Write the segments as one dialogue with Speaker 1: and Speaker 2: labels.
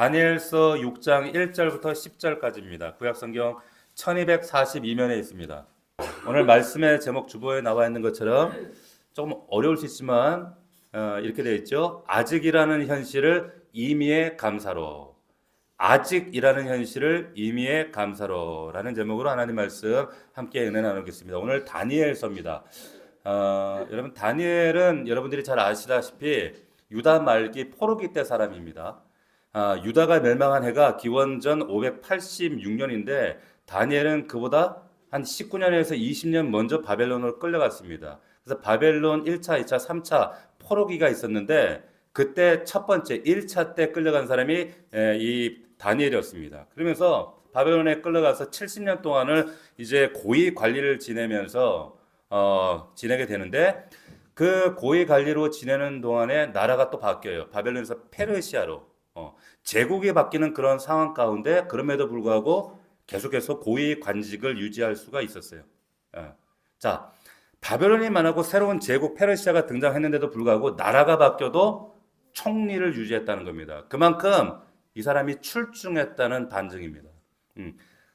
Speaker 1: 다니엘서 6장 1절부터 10절까지입니다. 구약성경 1242면에 있습니다. 오늘 말씀의 제목 주보에 나와 있는 것처럼 조금 어려울 수 있지만 이렇게 되어 있죠. 아직이라는 현실을 임의의 감사로, 아직이라는 현실을 임의의 감사로라는 제목으로 하나님 말씀 함께 은혜 나누겠습니다. 오늘 다니엘서입니다. 여러분 다니엘은 여러분들이 잘 아시다시피 유다 말기 포로기 때 사람입니다. 유다가 멸망한 해가 기원전 586년인데 다니엘은 그보다 한 19년에서 20년 먼저 바벨론으로 끌려갔습니다. 그래서 바벨론 1차, 2차, 3차 포로기가 있었는데 그때 첫 번째 1차 때 끌려간 사람이 이 다니엘이었습니다. 그러면서 바벨론에 끌려가서 70년 동안을 이제 고위 관리를 지내면서 지내게 되는데 그 고위 관리로 지내는 동안에 나라가 또 바뀌어요. 바벨론에서 페르시아로 제국이 바뀌는 그런 상황 가운데 그럼에도 불구하고 계속해서 고위 관직을 유지할 수가 있었어요. 자, 바벨론이 만하고 새로운 제국 페르시아가 등장했는데도 불구하고 나라가 바뀌어도 총리를 유지했다는 겁니다. 그만큼 이 사람이 출중했다는 반증입니다.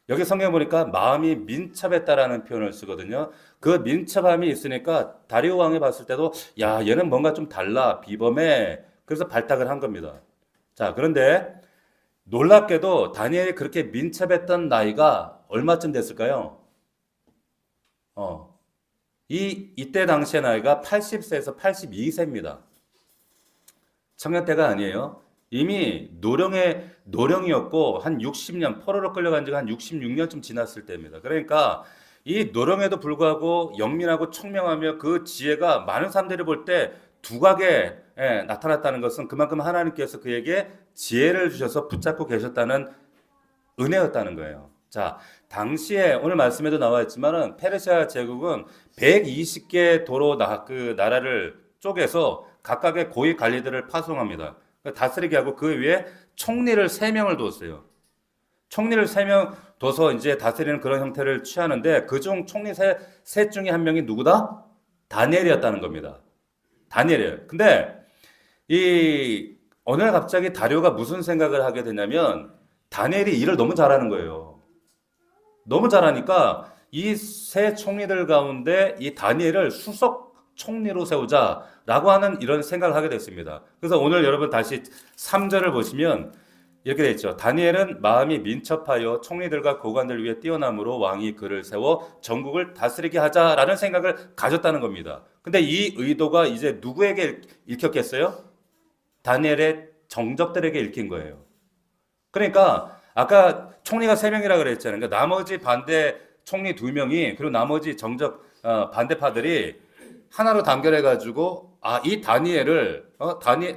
Speaker 1: 여기 성경 보니까 마음이 민첩했다라는 표현을 쓰거든요. 그 민첩함이 있으니까 다리오 왕이 봤을 때도 야, 얘는 뭔가 좀 달라, 비범해. 그래서 발탁을 한 겁니다. 자, 그런데 놀랍게도 다니엘이 그렇게 민첩했던 나이가 얼마쯤 됐을까요? 이때 당시의 나이가 80세에서 82세입니다. 청년 때가 아니에요. 이미 노령이었고 한 60년, 포로로 끌려간 지가 한 66년쯤 지났을 때입니다. 그러니까 이 노령에도 불구하고 영민하고 총명하며 그 지혜가 많은 사람들이 볼 때 두각에 나타났다는 것은 그만큼 하나님께서 그에게 지혜를 주셔서 붙잡고 계셨다는 은혜였다는 거예요. 자, 당시에 오늘 말씀에도 나와 있지만은 페르시아 제국은 120개 도로 그 나라를 쪼개서 각각의 고위 관리들을 파송합니다. 다스리게 하고 그 위에 총리를 3명을 뒀어요. 총리를 3명 둬서 이제 다스리는 그런 형태를 취하는데 그중 총리 셋 중에 한 명이 누구다? 다니엘이었다는 겁니다. 다니엘이에요. 근데 어느 날 갑자기 다리오가 무슨 생각을 하게 되냐면 다니엘이 일을 너무 잘하는 거예요. 너무 잘하니까 이 세 총리들 가운데 이 다니엘을 수석 총리로 세우자라고 하는 이런 생각을 하게 됐습니다. 그래서 오늘 여러분 다시 3절을 보시면 이렇게 되어 있죠. 다니엘은 마음이 민첩하여 총리들과 고관들 위에 뛰어남으로 왕이 그를 세워 전국을 다스리게 하자라는 생각을 가졌다는 겁니다. 근데 이 의도가 이제 누구에게 읽혔겠어요? 다니엘의 정적들에게 읽힌 거예요. 그러니까 아까 총리가 3명이라 그랬잖아요. 그러니까 나머지 반대 총리 2명이 그리고 나머지 정적 반대파들이 하나로 단결해가지고 이 다니엘을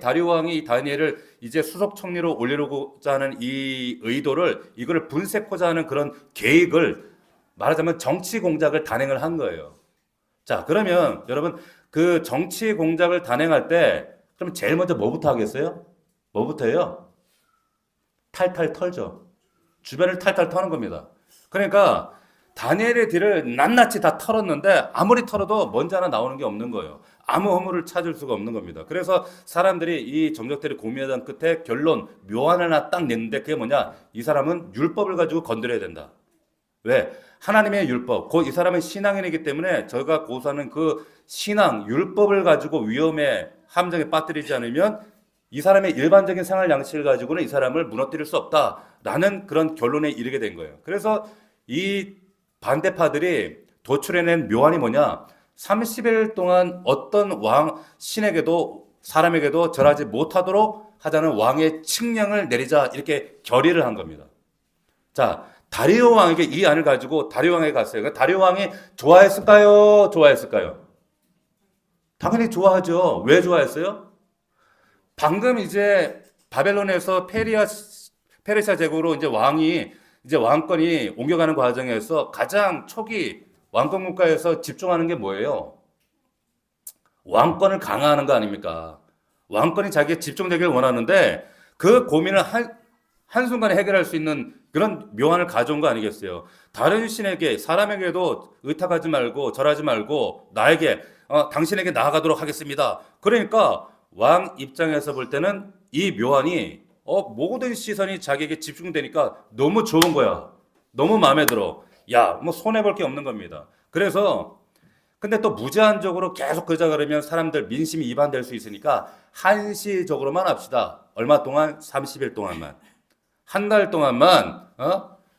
Speaker 1: 다리오 왕이 이 다니엘을 이제 수석 총리로 올리려고자 하는 이 의도를 이거를 분쇄코자 하는 그런 계획을 말하자면 정치 공작을 단행을 한 거예요. 자, 그러면 여러분 그 정치 공작을 단행할 때 그럼 제일 먼저 뭐부터 하겠어요? 뭐부터 해요? 탈탈 털죠. 주변을 탈탈 터는 겁니다. 그러니까 다니엘의 뒤를 낱낱이 다 털었는데 아무리 털어도 먼지 하나 나오는 게 없는 거예요. 아무 허물을 찾을 수가 없는 겁니다. 그래서 사람들이 이 정적들이 고민하던 끝에 결론 묘안 하나 딱 냈는데 그게 뭐냐? 이 사람은 율법을 가지고 건드려야 된다. 왜? 하나님의 율법, 곧 이 사람은 신앙인이기 때문에 저희가 고수하는 그 신앙, 율법을 가지고 위험에 함정에 빠뜨리지 않으면 이 사람의 일반적인 생활 양식을 가지고는 이 사람을 무너뜨릴 수 없다라는 그런 결론에 이르게 된 거예요. 그래서 이 반대파들이 도출해낸 묘안이 뭐냐? 30일 동안 어떤 신에게도 사람에게도 절하지 못하도록 하자는 왕의 칙령을 내리자 이렇게 결의를 한 겁니다. 자, 다리오 왕에게 이 안을 가지고 다리오 왕에게 갔어요. 그러니까 다리오 왕이 좋아했을까요? 좋아했을까요? 당연히 좋아하죠. 왜 좋아했어요? 방금 이제 바벨론에서 페르시아 제국으로 이제 왕권이 옮겨가는 과정에서 가장 초기 왕권 국가에서 집중하는 게 뭐예요? 왕권을 강화하는 거 아닙니까? 왕권이 자기에 집중되길 원하는데 그 고민을 한순간에 해결할 수 있는 그런 묘안을 가져온 거 아니겠어요? 다른 신에게, 사람에게도 의탁하지 말고 절하지 말고 나에게 당신에게 나아가도록 하겠습니다. 그러니까 왕 입장에서 볼 때는 이 묘안이 모든 시선이 자기에게 집중되니까 너무 좋은 거야. 너무 마음에 들어. 야, 뭐 손해볼 게 없는 겁니다. 그래서 근데 또 무제한적으로 계속 그러자 그러면 사람들 민심이 이반될 수 있으니까 한시적으로만 합시다. 얼마 동안? 30일 동안만. 한 달 동안만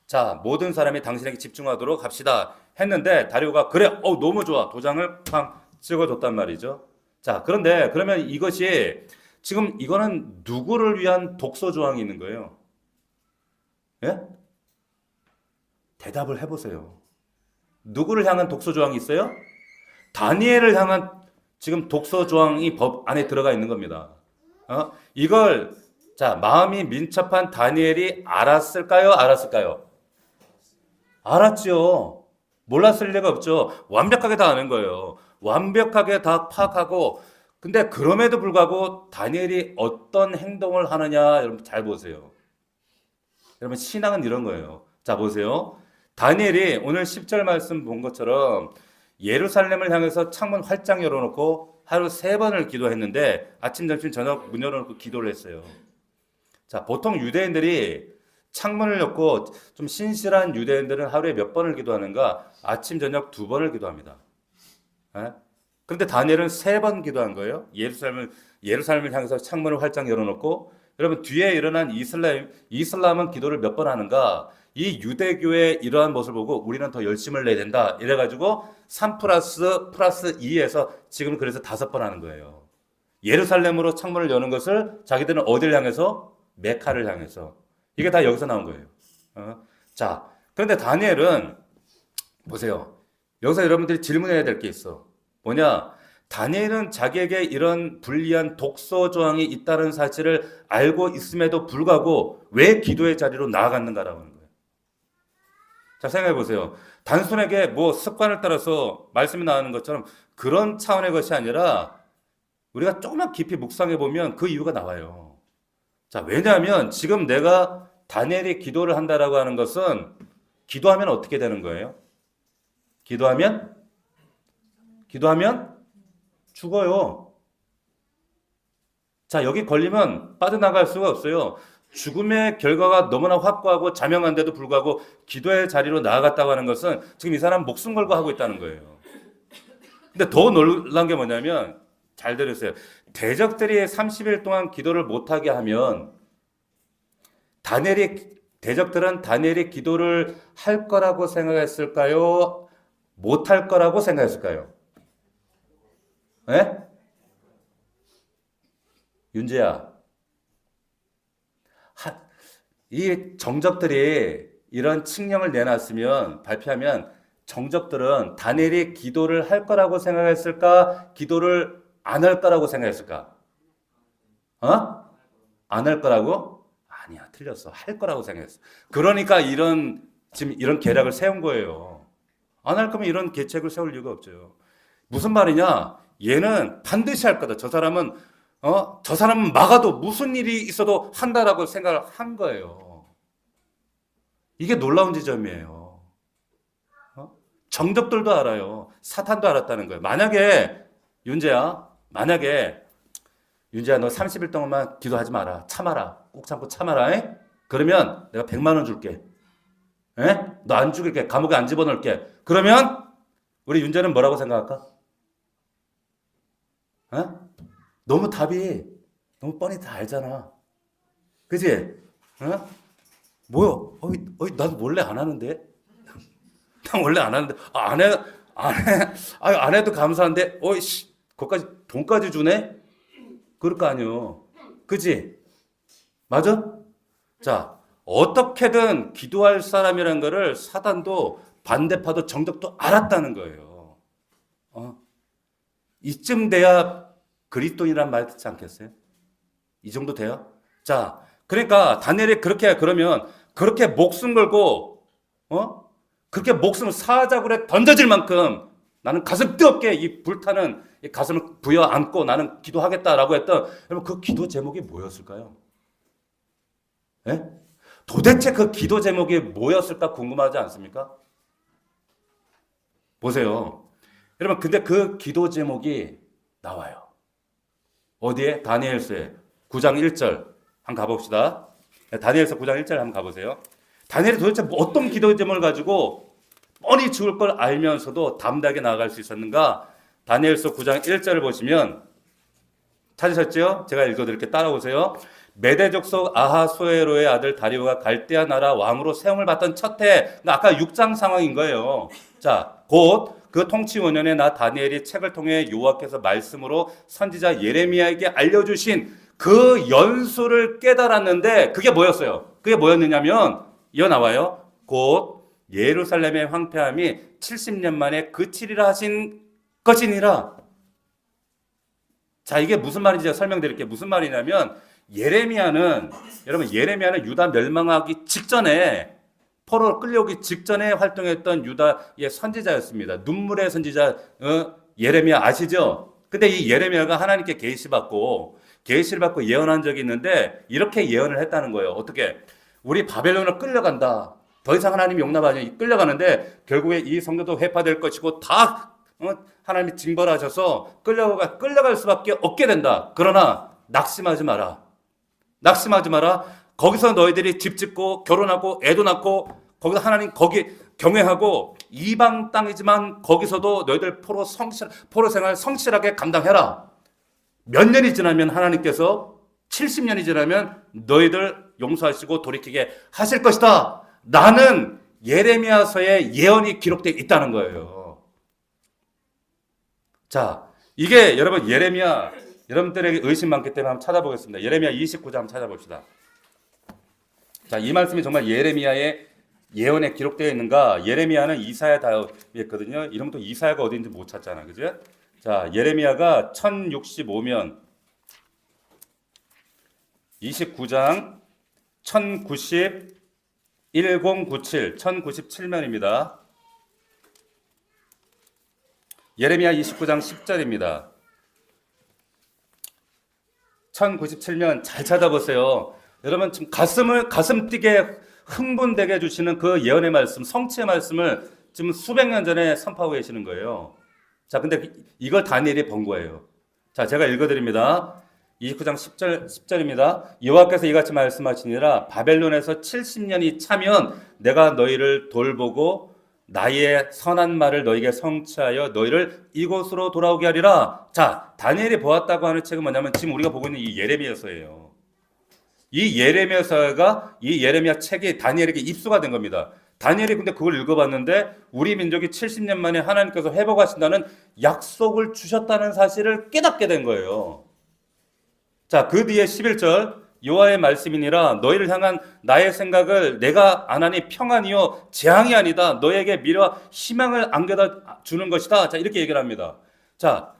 Speaker 1: 자, 모든 사람이 당신에게 집중하도록 합시다. 했는데 다리오가 그래, 너무 좋아. 도장을 팡 찍어줬단 말이죠. 자, 그런데 그러면 이것이 지금 이거는 누구를 위한 독서 조항이 있는 거예요? 예? 대답을 해보세요. 누구를 향한 독서 조항이 있어요? 다니엘을 향한 지금 독서 조항이 법 안에 들어가 있는 겁니다. 이걸 자, 마음이 민첩한 다니엘이 알았을까요? 알았을까요? 알았죠. 몰랐을 리가 없죠. 완벽하게 다 아는 거예요. 완벽하게 다 파악하고 근데 그럼에도 불구하고 다니엘이 어떤 행동을 하느냐 여러분 잘 보세요. 여러분 신앙은 이런 거예요. 자 보세요. 다니엘이 오늘 10절 말씀 본 것처럼 예루살렘을 향해서 창문 활짝 열어놓고 하루 3번을 기도했는데 아침 점심 저녁 문 열어놓고 기도를 했어요. 자 보통 유대인들이 창문을 엮고 좀 신실한 유대인들은 하루에 몇 번을 기도하는가? 아침 저녁 2번을 기도합니다. 예? 그런데 다니엘은 3번 기도한 거예요. 예루살렘을 향해서 창문을 활짝 열어놓고 여러분 뒤에 일어난 이슬람은 기도를 몇 번 하는가? 이 유대교의 이러한 모습을 보고 우리는 더 열심을 내야 된다. 이래가지고 3 플러스 2에서 지금 그래서 5번 하는 거예요. 예루살렘으로 창문을 여는 것을 자기들은 어디를 향해서? 메카를 향해서. 이게 다 여기서 나온 거예요. 자, 그런데 다니엘은 보세요. 여기서 여러분들이 질문해야 될 게 있어. 뭐냐? 다니엘은 자기에게 이런 불리한 독서 조항이 있다는 사실을 알고 있음에도 불구하고 왜 기도의 자리로 나아갔는가라고 하는 거예요. 자, 생각해 보세요. 단순하게 뭐 습관을 따라서 말씀이 나오는 것처럼 그런 차원의 것이 아니라 우리가 조금만 깊이 묵상해 보면 그 이유가 나와요. 자, 왜냐하면 지금 내가 다니엘이 기도를 한다라고 하는 것은 기도하면 어떻게 되는 거예요? 기도하면 죽어요. 자, 여기 걸리면 빠져나갈 수가 없어요. 죽음의 결과가 너무나 확고하고 자명한데도 불구하고 기도의 자리로 나아갔다고 하는 것은 지금 이 사람 목숨 걸고 하고 있다는 거예요. 근데 더 놀란 게 뭐냐면 잘 들으세요. 대적들이 30일 동안 기도를 못하게 하면 대적들은 다니엘이 기도를 할 거라고 생각했을까요? 못할 거라고 생각했을까요? 예? 윤재야, 이 정적들이 이런 칙령을 내놨으면 발표하면 정적들은 다니엘이 기도를 할 거라고 생각했을까? 기도를 안 할 거라고 생각했을까? 안 할 거라고? 아니야, 틀렸어. 할 거라고 생각했어. 그러니까 지금 이런 계략을 세운 거예요. 안 할 거면 이런 계책을 세울 이유가 없죠. 무슨 말이냐? 얘는 반드시 할 거다. 저 사람은 막아도 무슨 일이 있어도 한다라고 생각을 한 거예요. 이게 놀라운 지점이에요. 정적들도 알아요. 사탄도 알았다는 거예요. 만약에 윤재야 너 30일 동안만 기도하지 마라. 참아라. 꼭 참고 참아라. 에? 그러면 내가 100만 원 줄게. 너 안 죽일게. 감옥에 안 집어넣을게. 그러면 우리 윤재는 뭐라고 생각할까? 너무 답이 너무 뻔히 다 알잖아. 그지? 뭐야? 나도 원래 안 하는데. 난 원래 안 하는데. 안 해도 감사한데. 거기까지 돈까지 주네? 그럴 거 아니요. 그지? 맞아? 자, 어떻게든 기도할 사람이라는 거를 사단도 반대파도 정적도 알았다는 거예요. 이쯤 돼야 그리스도인이란 말 듣지 않겠어요? 이 정도 돼요? 자, 그러니까 다니엘이 그러면 그렇게 목숨 걸고 그렇게 목숨을 사자굴에 던져질 만큼 나는 가슴 뜨겁게 이 불타는 이 가슴을 부여안고 나는 기도하겠다라고 했던 여러분 그 기도 제목이 뭐였을까요? 예? 도대체 그 기도 제목이 뭐였을까 궁금하지 않습니까? 보세요. 여러분 근데 그 기도 제목이 나와요. 어디에? 다니엘서에 9장 1절 한번 가봅시다. 다니엘서 9장 1절 한번 가보세요. 다니엘이 도대체 어떤 기도 제목을 가지고 뻔히 죽을 걸 알면서도 담대하게 나아갈 수 있었는가? 다니엘서 9장 1절을 보시면 찾으셨죠? 제가 읽어드릴게요. 따라오세요. 메대 족속 아하수에로의 아들 다리오가 갈대아 나라 왕으로 세움을 받던 첫 해, 그러니까 아까 6장 상황인 거예요. 자, 곧 그 통치 5년에 나 다니엘이 책을 통해 여호와께서 말씀으로 선지자 예레미야에게 알려주신 그 연수를 깨달았는데 그게 뭐였어요? 그게 뭐였느냐면 이어 나와요. 곧 예루살렘의 황폐함이 70년 만에 그치리라 하신 것이니라. 자, 이게 무슨 말인지 제가 설명드릴게요. 무슨 말이냐면 예레미야는 여러분 예레미야는 유다 멸망하기 직전에 포로로 끌려오기 직전에 활동했던 유다의 선지자였습니다. 눈물의 선지자 예레미야 아시죠? 근데 이 예레미야가 하나님께 계시를 받고 예언한 적이 있는데 이렇게 예언을 했다는 거예요. 어떻게? 우리 바벨론으로 끌려간다. 더 이상 하나님이 용납하지 끌려가는데 결국에 이 성도도 회파될 것이고 다 하나님이 징벌하셔서 끌려갈 수밖에 없게 된다. 그러나 낙심하지 마라. 낙심하지 마라. 거기서 너희들이 집 짓고 결혼하고 애도 낳고 거기서 하나님 거기 경외하고 이방 땅이지만 거기서도 너희들 포로 생활 성실하게 감당해라. 몇 년이 지나면 하나님께서 70년이 지나면 너희들 용서하시고 돌이키게 하실 것이다. 나는 예레미야서에 예언이 기록되어 있다는 거예요. 자, 이게 여러분 예레미야 여러분들에게 의심 많기 때문에 한번 찾아보겠습니다. 예레미야 29장 한번 찾아봅시다. 자, 이 말씀이 정말 예레미야의 예언에 기록되어 있는가? 예레미야는 이사야 다였거든요. 이러면 또 이사야가 어디인지 못 찾잖아. 그죠? 자, 예레미야가 1065면 29장 1097면입니다. 예레미야 29장 10절입니다. 1097면 잘 찾아보세요. 여러분 지금 가슴 뛰게 흥분되게 해주시는 그 예언의 말씀, 성취의 말씀을 지금 수백 년 전에 선포하고 계시는 거예요. 자, 근데 이걸 다니엘이 본 거예요. 자, 제가 읽어드립니다. 29장 10절입니다. 여호와께서 이같이 말씀하시니라 바벨론에서 70년이 차면 내가 너희를 돌보고 나의 선한 말을 너희에게 성취하여 너희를 이곳으로 돌아오게 하리라. 자, 다니엘이 보았다고 하는 책은 뭐냐면 지금 우리가 보고 있는 이 예레미야서예요. 이 예레미야 책이 다니엘에게 입수가 된 겁니다. 다니엘이 근데 그걸 읽어봤는데 우리 민족이 70년 만에 하나님께서 회복하신다는 약속을 주셨다는 사실을 깨닫게 된 거예요. 자, 그 뒤에 11절 여호와의 말씀이니라 너희를 향한 나의 생각을 내가 안 하니 평안이요 재앙이 아니다. 너에게 미래와 희망을 안겨다 주는 것이다. 자, 이렇게 얘기를 합니다. 자,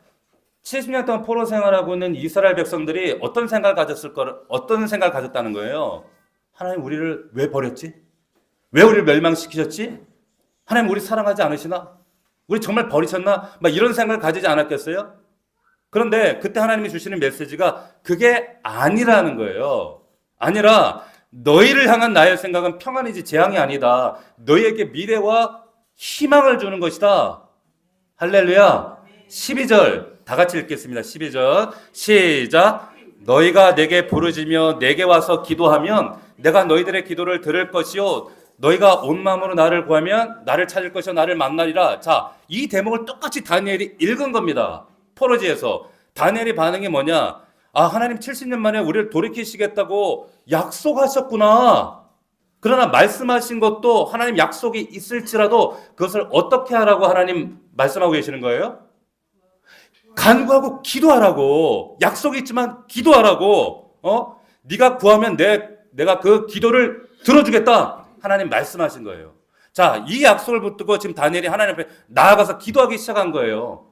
Speaker 1: 70년 동안 포로 생활하고 있는 이스라엘 백성들이 어떤 생각을 가졌다는 거예요? 하나님 우리를 왜 버렸지? 왜 우리를 멸망시키셨지? 하나님 우리 사랑하지 않으시나? 우리 정말 버리셨나? 막 이런 생각을 가지지 않았겠어요? 그런데 그때 하나님이 주시는 메시지가 그게 아니라는 거예요. 아니라 너희를 향한 나의 생각은 평안이지 재앙이 아니다. 너희에게 미래와 희망을 주는 것이다. 할렐루야. 12절 다 같이 읽겠습니다. 12절 시작. 너희가 내게 부르짖며 내게 와서 기도하면 내가 너희들의 기도를 들을 것이요 너희가 온 마음으로 나를 구하면 나를 찾을 것이요 나를 만나리라. 자, 이 대목을 똑같이 다니엘이 읽은 겁니다. 포로지에서 다니엘의 반응이 뭐냐? 아, 하나님 70년 만에 우리를 돌이키시겠다고 약속하셨구나. 그러나 말씀하신 것도 하나님 약속이 있을지라도 그것을 어떻게 하라고 하나님 말씀하고 계시는 거예요? 간구하고 기도하라고. 약속이 있지만 기도하라고. 네가 구하면 내가 그 기도를 들어주겠다. 하나님 말씀하신 거예요. 자, 이 약속을 붙들고 지금 다니엘이 하나님 앞에 나아가서 기도하기 시작한 거예요.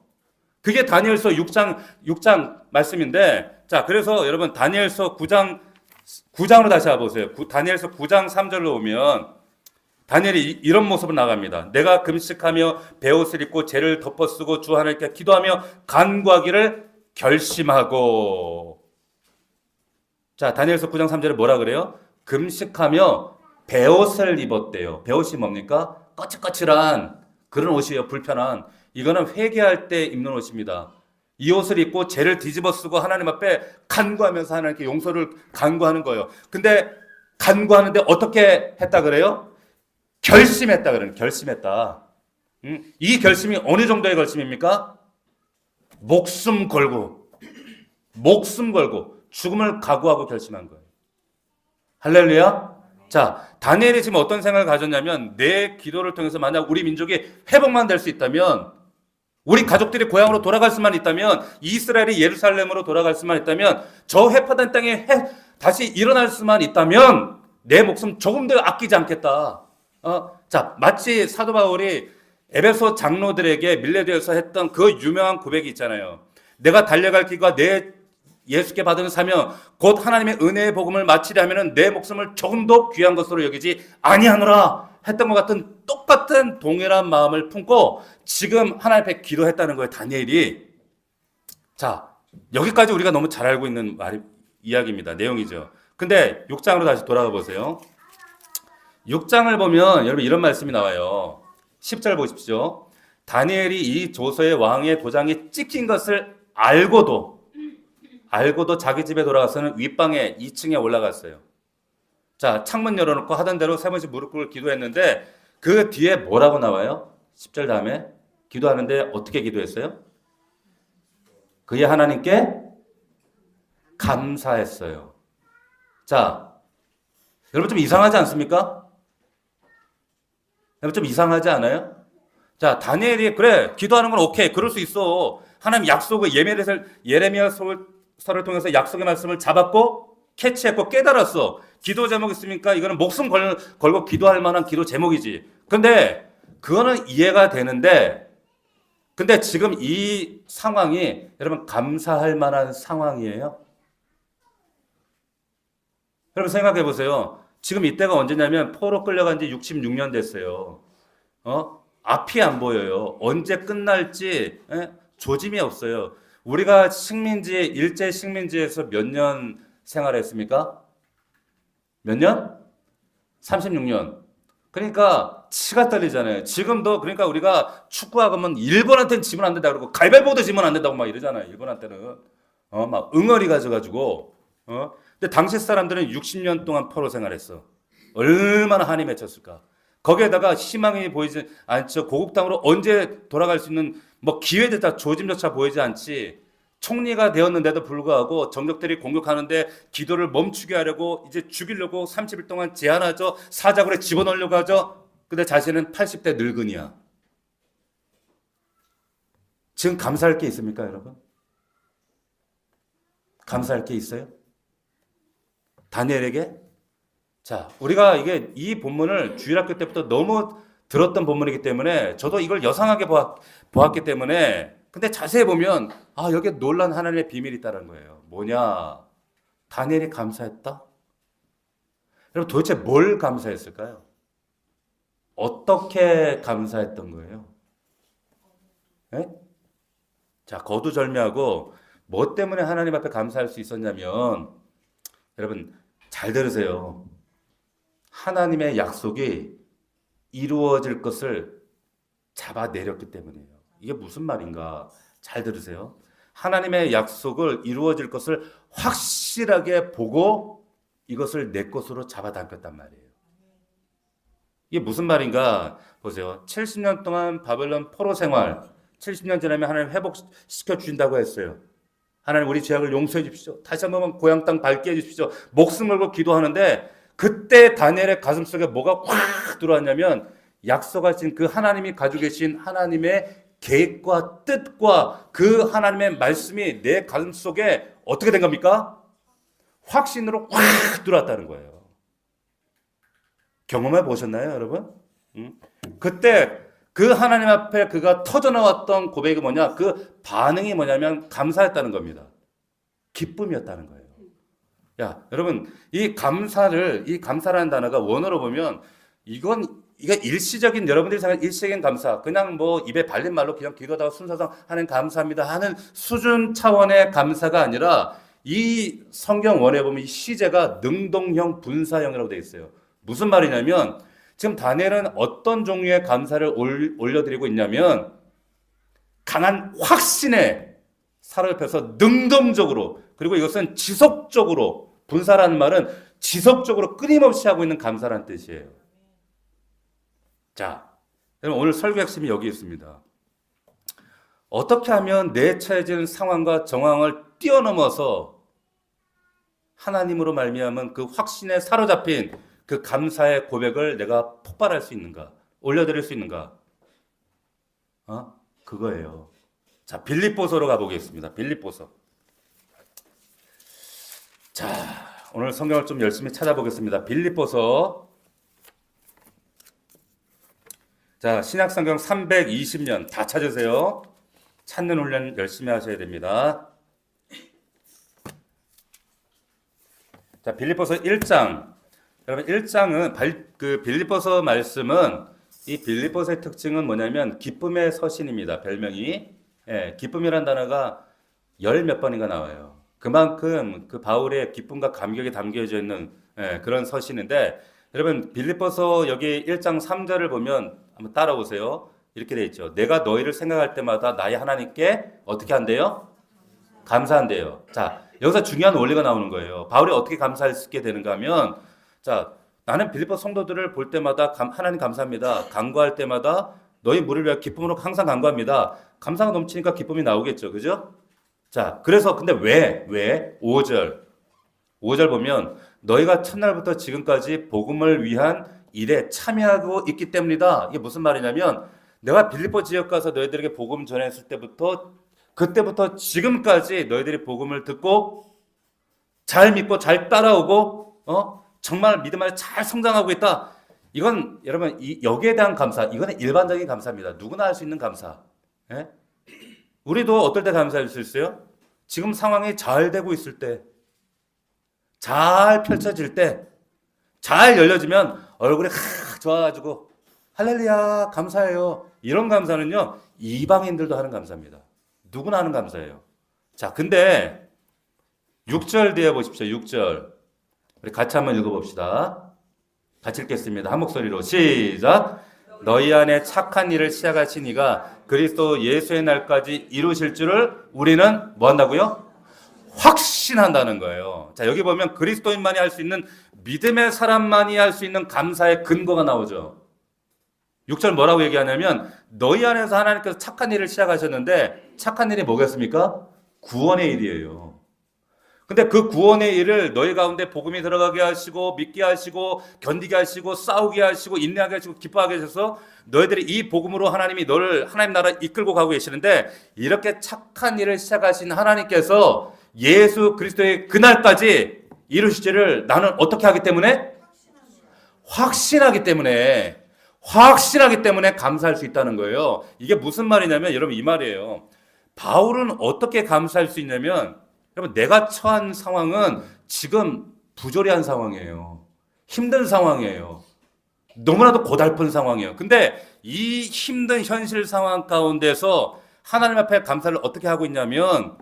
Speaker 1: 그게 다니엘서 6장 말씀인데, 자, 그래서 여러분 다니엘서 9장으로 다시 와보세요. 다니엘서 9장 3절로 오면 다니엘이 이런 모습으로 나갑니다. 내가 금식하며 베옷을 입고 죄를 덮어쓰고 주 하나님께 기도하며 간구하기를 결심하고. 자, 다니엘서 9장 3절에 뭐라 그래요? 금식하며 베옷을 입었대요. 베옷이 뭡니까? 거칠거칠한 그런 옷이에요. 불편한. 이거는 회개할 때 입는 옷입니다. 이 옷을 입고 죄를 뒤집어 쓰고 하나님 앞에 간구하면서 하나님께 용서를 간구하는 거예요. 근데 간구하는데 어떻게 했다 그래요? 결심했다 그래요. 결심했다. 이 결심이 어느 정도의 결심입니까? 목숨 걸고 죽음을 각오하고 결심한 거예요. 할렐루야. 자, 다니엘이 지금 어떤 생각을 가졌냐면 내 기도를 통해서 만약 우리 민족이 회복만 될 수 있다면, 우리 가족들이 고향으로 돌아갈 수만 있다면, 이스라엘이 예루살렘으로 돌아갈 수만 있다면, 저 회파된 땅에 다시 일어날 수만 있다면 내 목숨 조금 더 아끼지 않겠다. 자, 마치 사도 바울이 에베소 장로들에게 밀레드에서 했던 그 유명한 고백이 있잖아요. 내가 달려갈 길과 내 예수께 받은 사명 곧 하나님의 은혜의 복음을 마치려 하면은 내 목숨을 조금도 귀한 것으로 여기지 아니하노라 했던 것 같은 똑같은 동일한 마음을 품고 지금 하나님 앞에 기도했다는 거예요, 다니엘이. 자, 여기까지 우리가 너무 잘 알고 있는 이야기입니다. 내용이죠. 근데 6장으로 다시 돌아가 보세요. 6장을 보면 여러분 이런 말씀이 나와요. 10절 보십시오. 다니엘이 이 조서의 왕의 도장이 찍힌 것을 알고도 자기 집에 돌아가서는 윗방에 2층에 올라갔어요. 자, 창문 열어놓고 하던 대로 세 번씩 무릎 꿇고 기도했는데 그 뒤에 뭐라고 나와요? 10절 다음에 기도하는데 어떻게 기도했어요? 그의 하나님께 감사했어요. 자, 여러분 좀 이상하지 않습니까? 여러분 좀 이상하지 않아요? 자, 다니엘이 그래 기도하는 건 오케이, 그럴 수 있어. 하나님 약속을 예레미야서를 통해서 약속의 말씀을 잡았고 캐치했고 깨달았어. 기도 제목 있습니까? 이거는 목숨 걸고 기도할 만한 기도 제목이지. 근데 그거는 이해가 되는데, 근데 지금 이 상황이 여러분 감사할 만한 상황이에요? 여러분 생각해 보세요. 지금 이때가 언제냐면 포로 끌려간 지 66년 됐어요. 앞이 안 보여요. 언제 끝날지 조짐이 없어요. 우리가 일제 식민지에서 몇 년 생활했습니까? 몇 년? 36년. 그러니까 치가 떨리잖아요. 지금도 그러니까 우리가 축구하면 일본한테는 지면 안 된다 그러고 가위바위보도 지면 안 된다고 막 이러잖아요. 일본한테는 막 응어리 가져가지고 근데 당시 사람들은 60년 동안 포로 생활했어. 얼마나 한이 맺혔을까. 거기에다가 희망이 보이지 않죠. 고국 땅으로 언제 돌아갈 수 있는 뭐 기회조차 조짐조차 보이지 않지. 총리가 되었는데도 불구하고 정적들이 공격하는데 기도를 멈추게 하려고 이제 죽이려고 30일 동안 제한하죠. 사자굴에 집어넣으려고 하죠. 근데 자신은 80대 늙은이야. 지금 감사할 게 있습니까, 여러분? 감사할 게 있어요? 다니엘에게? 자, 우리가 이 본문을 주일학교 때부터 너무 들었던 본문이기 때문에 저도 이걸 여상하게 보았기 때문에, 근데 자세히 보면 여기에 놀란 하나님의 비밀이 있다는 거예요. 뭐냐? 다니엘이 감사했다? 여러분 도대체 뭘 감사했을까요? 어떻게 감사했던 거예요? 네? 자, 거두절미하고 뭐 때문에 하나님 앞에 감사할 수 있었냐면, 여러분 잘 들으세요. 하나님의 약속이 이루어질 것을 잡아내렸기 때문이에요. 이게 무슨 말인가? 잘 들으세요. 하나님의 약속을 이루어질 것을 확실하게 보고 이것을 내 것으로 잡아당겼단 말이에요. 이게 무슨 말인가? 보세요. 70년 동안 바벨론 포로 생활, 70년 지나면 하나님 회복시켜 주신다고 했어요. 하나님 우리 죄악을 용서해 주십시오. 다시 한번 고향 땅 밝게 해 주십시오. 목숨 걸고 기도하는데 그때 다니엘의 가슴속에 뭐가 확 들어왔냐면 약속하신 그 하나님이 가지고 계신 하나님의 계획과 뜻과 그 하나님의 말씀이 내 가슴속에 어떻게 된 겁니까? 확신으로 확 들어왔다는 거예요. 경험해 보셨나요, 여러분? 그때 그 하나님 앞에 그가 터져나왔던 고백이 뭐냐? 그 반응이 뭐냐면 감사했다는 겁니다. 기쁨이었다는 거예요. 야, 여러분, 이 감사라는 단어가 원어로 보면 이게 일시적인, 여러분들이 생각하는 일시적인 감사, 그냥 뭐 입에 발린 말로 그냥 기도하다가 순서상 하는 감사합니다 하는 수준 차원의 감사가 아니라 이 성경 원에 보면 이 시제가 능동형 분사형이라고 되어 있어요. 무슨 말이냐면 지금 다니엘은 어떤 종류의 감사를 올려드리고 있냐면 강한 확신의 사로잡혀서 능동적으로, 그리고 이것은 지속적으로, 분사라는 말은 지속적으로 끊임없이 하고 있는 감사라는 뜻이에요. 자, 여러분 오늘 설교 핵심이 여기 있습니다. 어떻게 하면 내 처해진 상황과 정황을 뛰어넘어서 하나님으로 말미암은 그 확신에 사로잡힌 그 감사의 고백을 내가 폭발할 수 있는가? 올려드릴 수 있는가? 그거예요. 자, 빌립보서로 가보겠습니다. 빌립보서. 자, 오늘 성경을 좀 열심히 찾아보겠습니다. 빌립보서. 자, 신약성경 320년 다 찾으세요. 찾는 훈련 열심히 하셔야 됩니다. 자, 빌립보서 1장. 여러분 1장은 그 빌립보서 말씀은 이 빌립보서의 특징은 뭐냐면 기쁨의 서신입니다. 별명이. 예, 기쁨이란 단어가 열 몇 번인가 나와요. 그만큼 그 바울의 기쁨과 감격이 담겨져 있는 그런 서신인데, 여러분 빌립보서 여기 1장 3절을 보면 한번 따라오세요. 이렇게 돼 있죠. 내가 너희를 생각할 때마다 나의 하나님께 어떻게 한대요? 감사한대요. 자, 여기서 중요한 원리가 나오는 거예요. 바울이 어떻게 감사할 수 있게 되는가 하면, 자, 나는 빌립보 성도들을 볼 때마다 하나님 감사합니다. 간구할 때마다 너희 무리를 위하여 기쁨으로 항상 간구합니다. 감사가 넘치니까 기쁨이 나오겠죠. 그죠? 자, 그래서 근데 왜? 5절 보면 너희가 첫날부터 지금까지 복음을 위한 일에 참여하고 있기 때문이다. 이게 무슨 말이냐면, 내가 빌립보 지역 가서 너희들에게 복음 전했을 때부터, 그때부터 지금까지 너희들이 복음을 듣고 잘 믿고 잘 따라오고 정말 믿음 안에 잘 성장하고 있다. 이건 여러분 여기에 대한 감사, 이거는 일반적인 감사입니다. 누구나 할 수 있는 감사. 예? 우리도 어떨 때 감사할 수 있어요? 지금 상황이 잘 되고 있을 때, 잘 펼쳐질 때, 잘 열려지면 얼굴이 좋아가지고 할렐루야 감사해요. 이런 감사는요 이방인들도 하는 감사입니다. 누구나 하는 감사예요. 자, 근데 6절 뒤에 보십시오. 6절 우리 같이 한번 읽어봅시다. 같이 읽겠습니다. 한 목소리로 시작. 너희 안에 착한 일을 시작하신 이가 그리스도 예수의 날까지 이루실 줄을 우리는 뭐 한다고요? 확신한다는 거예요. 자, 여기 보면 그리스도인만이 할 수 있는, 믿음의 사람만이 할 수 있는 감사의 근거가 나오죠. 6절 뭐라고 얘기하냐면 너희 안에서 하나님께서 착한 일을 시작하셨는데, 착한 일이 뭐겠습니까? 구원의 일이에요. 근데 그 구원의 일을 너희 가운데 복음이 들어가게 하시고 믿게 하시고 견디게 하시고 싸우게 하시고 인내하게 하시고 기뻐하게 하셔서 너희들이 이 복음으로 하나님이 너를 하나님 나라 이끌고 가고 계시는데, 이렇게 착한 일을 시작하신 하나님께서 예수 그리스도의 그날까지 이루시지를 나는 어떻게 하기 때문에? 확신하기 때문에 감사할 수 있다는 거예요. 이게 무슨 말이냐면 여러분 이 말이에요. 바울은 어떻게 감사할 수 있냐면, 여러분 내가 처한 상황은 지금 부조리한 상황이에요. 힘든 상황이에요. 너무나도 고달픈 상황이에요. 근데 이 힘든 현실 상황 가운데서 하나님 앞에 감사를 어떻게 하고 있냐면,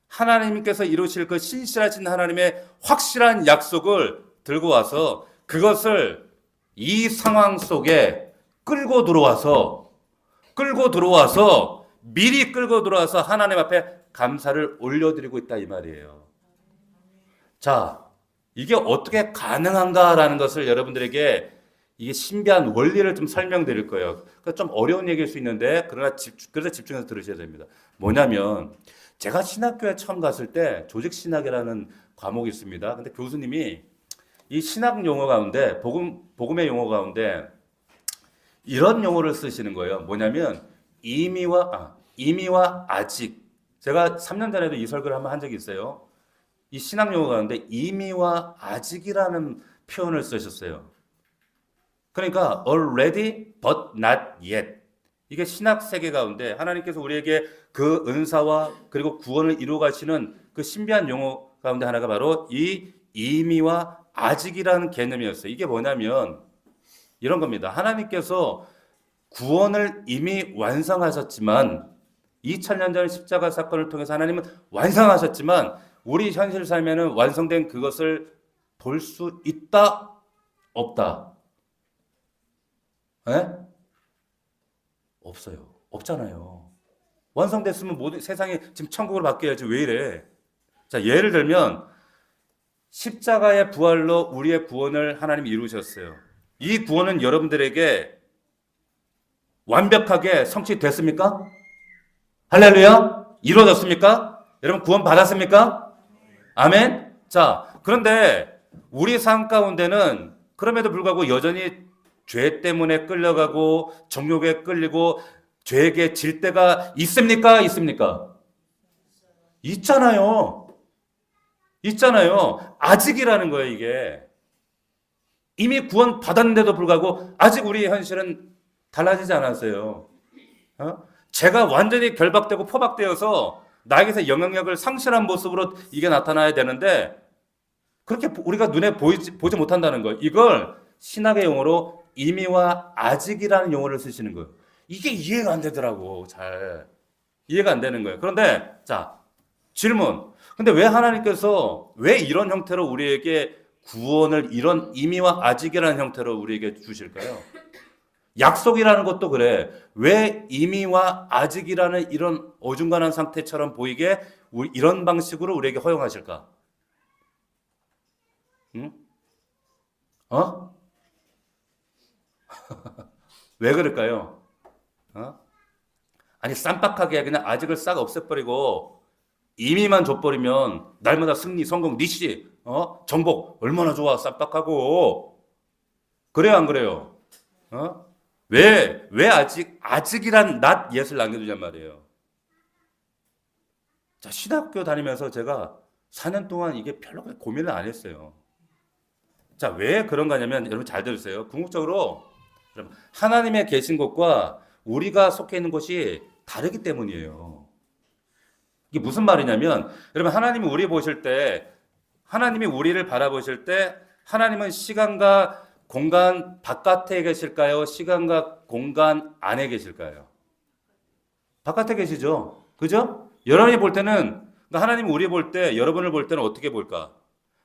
Speaker 1: 하나님께서 이루실 그 신실하신 하나님의 확실한 약속을 들고 와서 그것을 이 상황 속에 끌고 들어와서 미리 끌고 들어와서 하나님 앞에 감사를 올려드리고 있다 이 말이에요. 자, 이게 어떻게 가능한가라는 것을 여러분들에게 이게 신비한 원리를 좀 설명드릴 거예요. 좀 어려운 얘기일 수 있는데 그래서 집중해서 들으셔야 됩니다. 뭐냐면 제가 신학교에 처음 갔을 때 조직신학이라는 과목이 있습니다. 근데 교수님이 이 신학 용어 가운데 복음의 용어 가운데 이런 용어를 쓰시는 거예요. 뭐냐면 이미와 아직. 제가 3년 전에도 이 설교를 한번 한 적이 있어요. 이 신학 용어 가운데 이미와 아직이라는 표현을 쓰셨어요. 그러니까 already but not yet. 이게 신학 세계 가운데 하나님께서 우리에게 그 은사와 그리고 구원을 이루어 가시는 그 신비한 용어 가운데 하나가 바로 이 이미와 아직이라는 개념이었어요. 이게 뭐냐면 이런 겁니다. 하나님께서 구원을 이미 완성하셨지만, 2000년 전 십자가 사건을 통해서 하나님은 완성하셨지만 우리 현실 삶에는 완성된 그것을 볼 수 있다? 없다? 에? 없어요. 없잖아요. 완성됐으면 모든 세상이 지금 천국으로 바뀌어야지 왜 이래? 자, 예를 들면 십자가의 부활로 우리의 구원을 하나님이 이루셨어요. 이 구원은 여러분들에게 완벽하게 성취됐습니까? 할렐루야? 이루어졌습니까? 여러분 구원 받았습니까? 아멘? 자, 그런데 우리 삶 가운데는 그럼에도 불구하고 여전히 죄 때문에 끌려가고 정욕에 끌리고 죄에게 질 때가 있습니까? 있습니까? 있잖아요. 있잖아요. 아직이라는 거예요, 이게. 이미 구원 받았는데도 불구하고 아직 우리의 현실은 달라지지 않았어요. 제가 완전히 결박되고 포박되어서 나에게서 영향력을 상실한 모습으로 이게 나타나야 되는데 그렇게 우리가 눈에 보지 못한다는 거예요. 이걸 신학의 용어로 이미와 아직이라는 용어를 쓰시는 거예요. 이게 이해가 안 되더라고. 잘 이해가 안 되는 거예요. 그런데 자, 질문. 근데 왜 하나님께서 왜 이런 형태로 우리에게 구원을 이런 이미와 아직이라는 형태로 우리에게 주실까요? 약속이라는 것도 그래. 왜 이미와 아직이라는 이런 어중간한 상태처럼 보이게 이런 방식으로 우리에게 허용하실까? 응? 어? 왜 그럴까요? 아니 쌈박하게 그냥 아직을 싹 없애버리고 이미만 줘버리면 날마다 승리, 성공, 니시, 정복 얼마나 좋아 쌈박하고 그래요 안 그래요? 왜 아직이란 낫 옛을 남겨두냔 말이에요. 자, 신학교 다니면서 제가 4년 동안 이게 별로 고민을 안 했어요. 자, 왜 그런 거냐면 여러분 잘 들으세요. 궁극적으로 하나님의 계신 곳과 우리가 속해 있는 곳이 다르기 때문이에요. 이게 무슨 말이냐면 여러분 하나님이 우리 보실 때 하나님이 우리를 바라보실 때 하나님은 시간과 공간 바깥에 계실까요? 시간과 공간 안에 계실까요? 바깥에 계시죠. 그죠? 여러분이 볼 때는 그러니까 하나님이 우리 볼 때 여러분을 볼 때는 어떻게 볼까?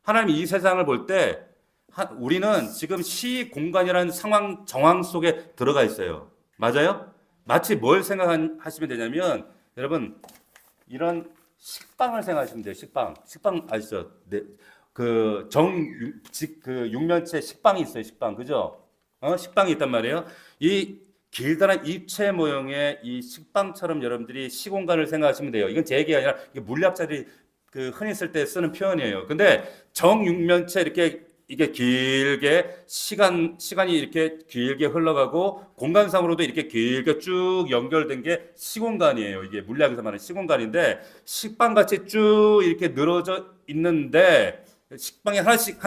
Speaker 1: 하나님이 이 세상을 볼 때 우리는 지금 시 공간이라는 상황 정황 속에 들어가 있어요. 맞아요? 마치 뭘 생각하시면 되냐면 여러분 이런 식빵을 생각하시면 돼요. 식빵 아시죠? 네. 그 육면체 식빵이 있어요. 식빵 그죠? 식빵이 있단 말이에요. 이 길다란 입체 모형의 이 식빵처럼 여러분들이 시공간을 생각하시면 돼요. 이건 제 얘기가 아니라 물리학자들이 그 흔히 쓸 때 쓰는 표현이에요. 근데 정육면체 이게 길게 시간이 이렇게 길게 흘러가고 공간상으로도 이렇게 길게 쭉 연결된 게 시공간이에요. 이게 물리학에서 말하는 시공간인데 식빵같이 쭉 이렇게 늘어져 있는데 식빵이 하나씩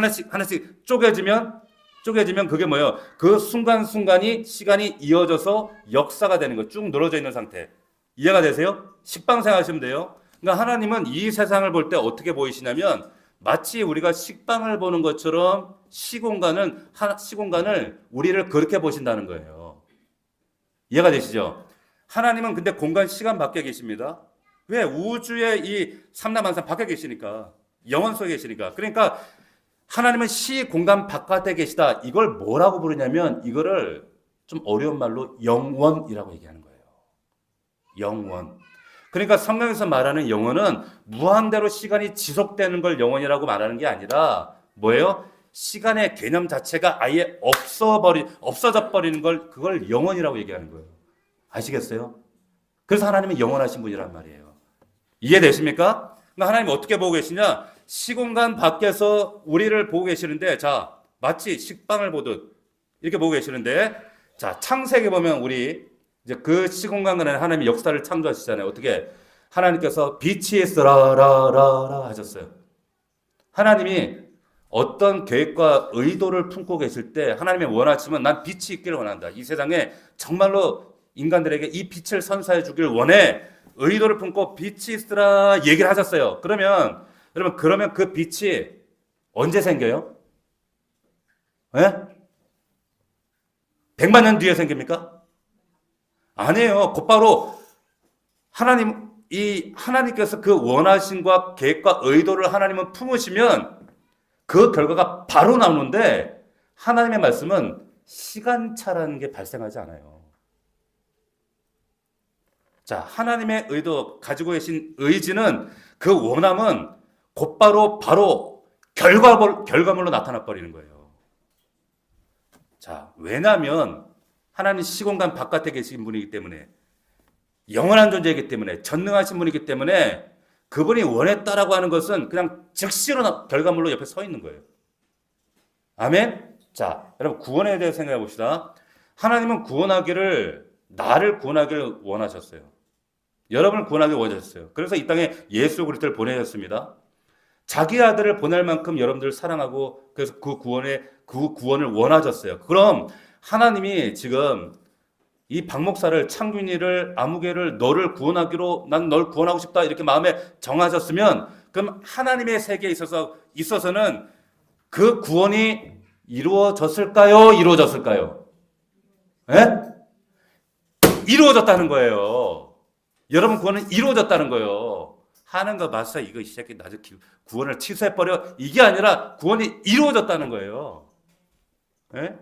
Speaker 1: 쪼개지면 그게 뭐예요? 그 순간순간이 시간이 이어져서 역사가 되는 거예요. 쭉 늘어져 있는 상태. 이해가 되세요? 식빵 생각하시면 돼요. 그러니까 하나님은 이 세상을 볼 때 어떻게 보이시냐면 마치 우리가 식빵을 보는 것처럼 시공간을 우리를 그렇게 보신다는 거예요. 이해가 되시죠? 하나님은 근데 공간 시간 밖에 계십니다. 왜? 우주의 이 삼라만상 밖에 계시니까. 영원 속에 계시니까. 그러니까 하나님은 시 공간 바깥에 계시다. 이걸 뭐라고 부르냐면 이거를 좀 어려운 말로 영원이라고 얘기하는 거예요. 영원. 그러니까 성경에서 말하는 영원은 무한대로 시간이 지속되는 걸 영원이라고 말하는 게 아니라 뭐예요? 시간의 개념 자체가 아예 없어져 버리는 그걸 영원이라고 얘기하는 거예요. 아시겠어요? 그래서 하나님은 영원하신 분이란 말이에요. 이해되십니까? 그러니까 하나님이 어떻게 보고 계시냐? 시공간 밖에서 우리를 보고 계시는데 자, 마치 식빵을 보듯 이렇게 보고 계시는데 자, 창세기 보면 우리 이제 그 시공간 안에 하나님이 역사를 창조하시잖아요. 어떻게? 하나님께서 빛이 있으라라라라 하셨어요. 하나님이 어떤 계획과 의도를 품고 계실 때 하나님의 원하시면 난 빛이 있기를 원한다. 이 세상에 정말로 인간들에게 이 빛을 선사해 주길 원해. 의도를 품고 빛이 있으라 얘기를 하셨어요. 그러면 여러분 그 빛이 언제 생겨요? 예? 100만 년 뒤에 생깁니까? 아니에요. 곧바로 하나님께서 그 원하심과 계획과 의도를 하나님은 품으시면 그 결과가 바로 나오는데 하나님의 말씀은 시간차라는 게 발생하지 않아요. 자, 하나님의 의도 가지고 계신 의지는 그 원함은 곧바로 바로 결과물로 나타나 버리는 거예요. 자, 왜냐하면 하나님 시공간 바깥에 계신 분이기 때문에 영원한 존재이기 때문에 전능하신 분이기 때문에 그분이 원했다라고 하는 것은 그냥 즉시로 결과물로 옆에 서 있는 거예요. 아멘? 자, 여러분 구원에 대해 생각해 봅시다. 하나님은 나를 구원하기를 원하셨어요. 여러분을 구원하기를 원하셨어요. 그래서 이 땅에 예수 그리스도를 보내셨습니다. 자기 아들을 보낼 만큼 여러분들을 사랑하고 그래서 그 구원을 원하셨어요. 그럼 하나님이 지금 이 박 목사를 창균이를 아무개를 너를 구원하기로 난 널 구원하고 싶다 이렇게 마음에 정하셨으면 그럼 하나님의 세계에 있어서는 그 구원이 이루어졌을까요? 이루어졌을까요? 예? 이루어졌다는 거예요. 여러분 구원은 이루어졌다는 거예요. 하는 거 봤어? 이거 이 새끼 나중에 구원을 취소해버려. 이게 아니라 구원이 이루어졌다는 거예요. 예?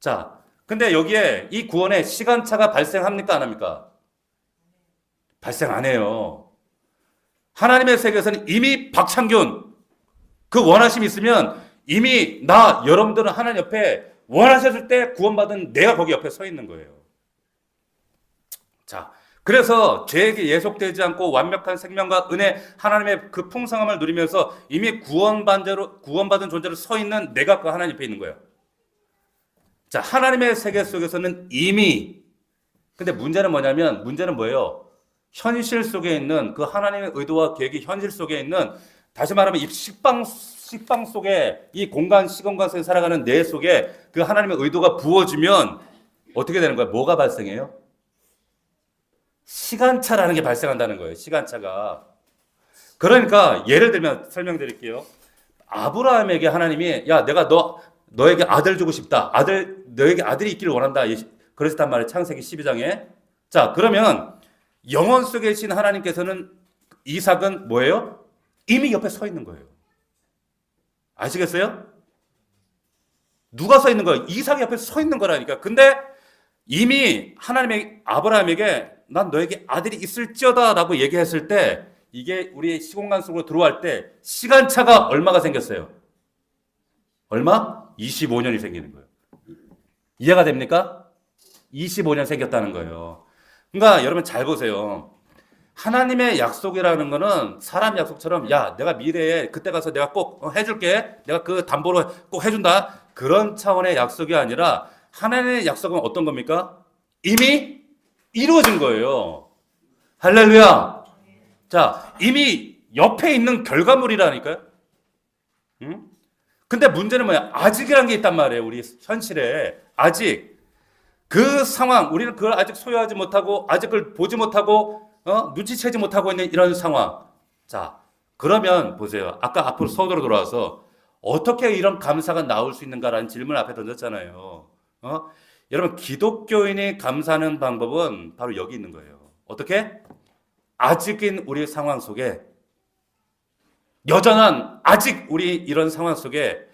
Speaker 1: 자, 근데 여기에 이 구원에 시간차가 발생합니까? 안 합니까? 발생 안 해요. 하나님의 세계에서는 이미 박창균 그 원하심이 있으면 이미 여러분들은 하나님 옆에 원하셨을 때 구원받은 내가 거기 옆에 서 있는 거예요. 자, 그래서 죄에게 예속되지 않고 완벽한 생명과 은혜 하나님의 그 풍성함을 누리면서 이미 구원받은 존재로 서 있는 내가 그 하나님 옆에 있는 거예요. 자, 하나님의 세계 속에서는 이미 근데 문제는 뭐예요? 현실 속에 있는 그 하나님의 의도와 계획이 현실 속에 있는 다시 말하면 이 식빵 속에 이 시공간 속에 살아가는 내 속에 그 하나님의 의도가 부어지면 어떻게 되는 거예요? 뭐가 발생해요? 시간차라는 게 발생한다는 거예요. 시간차가. 그러니까 예를 들면 설명드릴게요. 아브라함에게 하나님이 내가 너에게 아들 주고 싶다. 너에게 아들이 있기를 원한다. 그러셨단 말이에요. 창세기 12장에. 자, 그러면 영원 속에 계신 하나님께서는 이삭은 뭐예요? 이미 옆에 서 있는 거예요. 아시겠어요? 누가 서 있는 거예요? 이삭이 옆에 서 있는 거라니까. 근데 이미 하나님이 아브라함에게 난 너에게 아들이 있을지어다 라고 얘기했을 때 이게 우리 시공간 속으로 들어갈 때 시간차가 얼마가 생겼어요? 얼마? 25년이 생기는 거예요. 이해가 됩니까? 25년 생겼다는 거예요. 그러니까 여러분 잘 보세요. 하나님의 약속이라는 거는 사람 약속처럼 내가 미래에 그때 가서 내가 꼭 해줄게. 내가 그 담보로 꼭 해준다. 그런 차원의 약속이 아니라 하나님의 약속은 어떤 겁니까? 이미 이루어진 거예요. 할렐루야. 자, 이미 옆에 있는 결과물이라니까요. 응? 근데 문제는 뭐야? 아직이라는 게 있단 말이에요. 우리 현실에. 아직. 그 상황, 우리는 그걸 아직 소유하지 못하고, 아직 그걸 보지 못하고, 눈치채지 못하고 있는 이런 상황. 자, 그러면 보세요. 아까 앞으로 서두로 돌아와서 어떻게 이런 감사가 나올 수 있는가라는 질문을 앞에 던졌잖아요. 여러분, 기독교인이 감사하는 방법은 바로 여기 있는 거예요. 어떻게? 아직인 우리 상황 속에 여전한 아직 우리 이런 상황 속에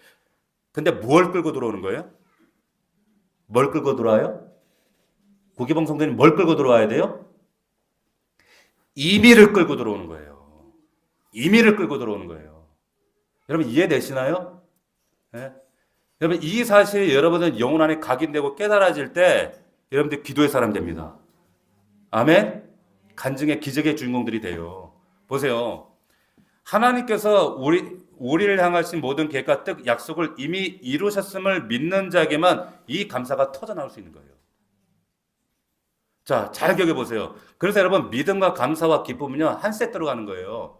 Speaker 1: 근데 뭘 끌고 들어오는 거예요? 뭘 끌고 들어와요? 고기봉 성도님 뭘 끌고 들어와야 돼요? 임의를 끌고 들어오는 거예요. 임의를 끌고 들어오는 거예요. 여러분 이해되시나요? 네? 여러분 이 사실이 여러분은 영혼 안에 각인되고 깨달아질 때 여러분들 기도의 사람 됩니다. 아멘? 간증의 기적의 주인공들이 돼요. 보세요. 하나님께서 우리를 향하신 모든 계획과 뜻, 약속을 이미 이루셨음을 믿는 자에게만 이 감사가 터져나올 수 있는 거예요. 자, 잘 기억해 보세요. 그래서 여러분 믿음과 감사와 기쁨은요 한 세트로 가는 거예요.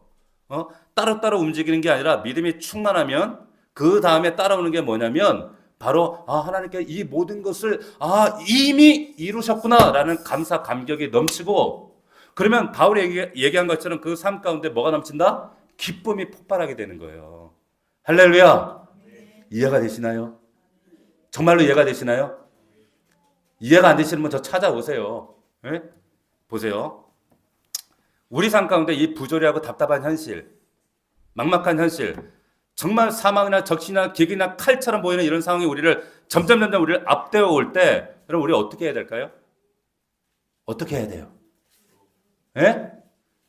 Speaker 1: 따로따로 움직이는 게 아니라 믿음이 충만하면 그 다음에 따라오는 게 뭐냐면 바로 하나님께 이 모든 것을 이미 이루셨구나라는 감사 감격이 넘치고 그러면 바울이 얘기한 것처럼 그 삶 가운데 뭐가 넘친다? 기쁨이 폭발하게 되는 거예요. 할렐루야. 이해가 되시나요? 정말로 이해가 되시나요? 이해가 안 되시는 분 저 찾아오세요. 네? 보세요. 우리 삶 가운데 이 부조리하고 답답한 현실, 막막한 현실, 정말 사망이나 적신이나 기근이나 칼처럼 보이는 이런 상황이 점점 우리를 앞대어 올 때, 여러분 우리 어떻게 해야 될까요? 어떻게 해야 돼요? 예?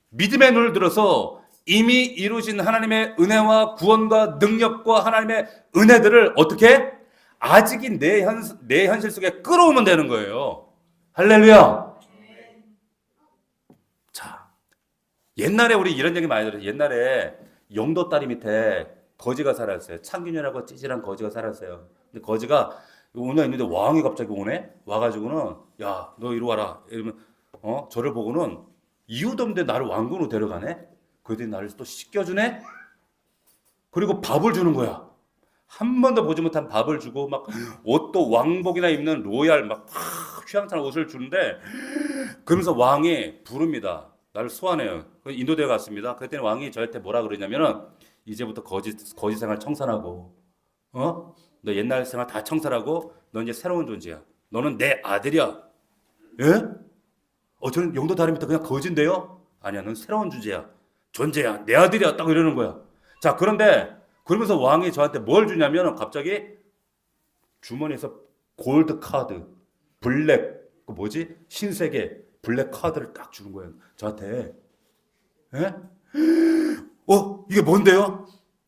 Speaker 1: 믿음의 눈을 들어서 이미 이루어진 하나님의 은혜와 구원과 능력과 하나님의 은혜들을 어떻게? 아직인 내 현실 속에 끌어오면 되는 거예요. 할렐루야. 자, 옛날에 우리 이런 얘기 많이 들었어요. 옛날에 영도 다리 밑에 거지가 살았어요. 창균이라고 찌질한 거지가 살았어요. 근데 거지가 오늘 있는데 왕이 갑자기 오네? 와가지고는 야, 너 이리 와라. 이러면 저를 보고는 이유도 없는데 나를 왕궁으로 데려가네? 그들이 나를 또 씻겨주네? 그리고 밥을 주는 거야. 한 번도 보지 못한 밥을 주고 막 옷도 왕복이나 입는 로얄 막 휘황찬 옷을 주는데 그러면서 왕이 부릅니다. 나를 소환해요. 인도대에 갔습니다. 그랬더니 왕이 저한테 뭐라 그러냐면은 이제부터 거지 생활 청산하고 너 옛날 생활 다 청산하고 너 이제 새로운 존재야. 너는 내 아들이야. 예? 저는 영도 다리부터 그냥 거지인데요? 아니야, 넌 새로운 존재야. 내 아들이야. 딱 이러는 거야. 자, 그러면서 왕이 저한테 뭘 주냐면 갑자기 주머니에서 골드 카드, 블랙, 그 뭐지? 흰색의 블랙 카드를 딱 주는 거예요. 저한테. 예? 이게 뭔데요?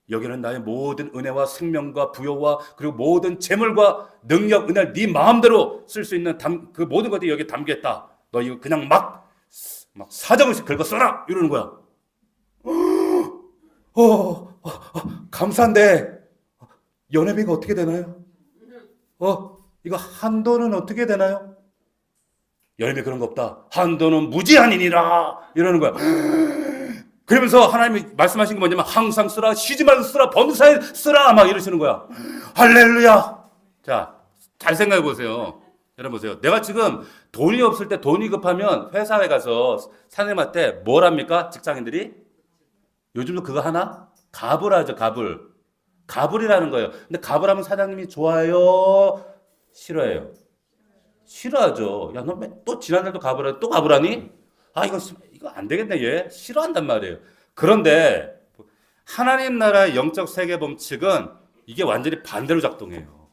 Speaker 1: 여기는 나의 모든 은혜와 생명과 부여와 그리고 모든 재물과 능력, 은혜를 네 마음대로 쓸 수 있는 그 모든 것들이 여기에 담겼다. 너 이거 그냥 막 사정없이 긁어 써라! 이러는 거야. 감사한데 연회비가 어떻게 되나요? 이거 한도는 어떻게 되나요? 연회비 그런 거 없다. 한도는 무제한이니라 이러는 거야. 그러면서 하나님이 말씀하신 게 뭐냐면 항상 쓰라, 쉬지 말고 쓰라, 범사에 쓰라 막 이러시는 거야. 할렐루야. 자, 잘 생각해 보세요. 여러분 보세요. 내가 지금 돈이 없을 때 돈이 급하면 회사에 가서 사장님한테 뭘 합니까? 직장인들이? 요즘도 그거 하나? 갑을 하죠, 갑을. 갑을이라는 거예요. 근데 갑을 하면 사장님이 좋아요? 싫어해요? 싫어하죠. 야, 너 또 지난달도 갑을 하니? 또 갑을 하니? 이거 안 되겠네, 얘. 싫어한단 말이에요. 그런데 하나님 나라의 영적 세계 법칙은 이게 완전히 반대로 작동해요.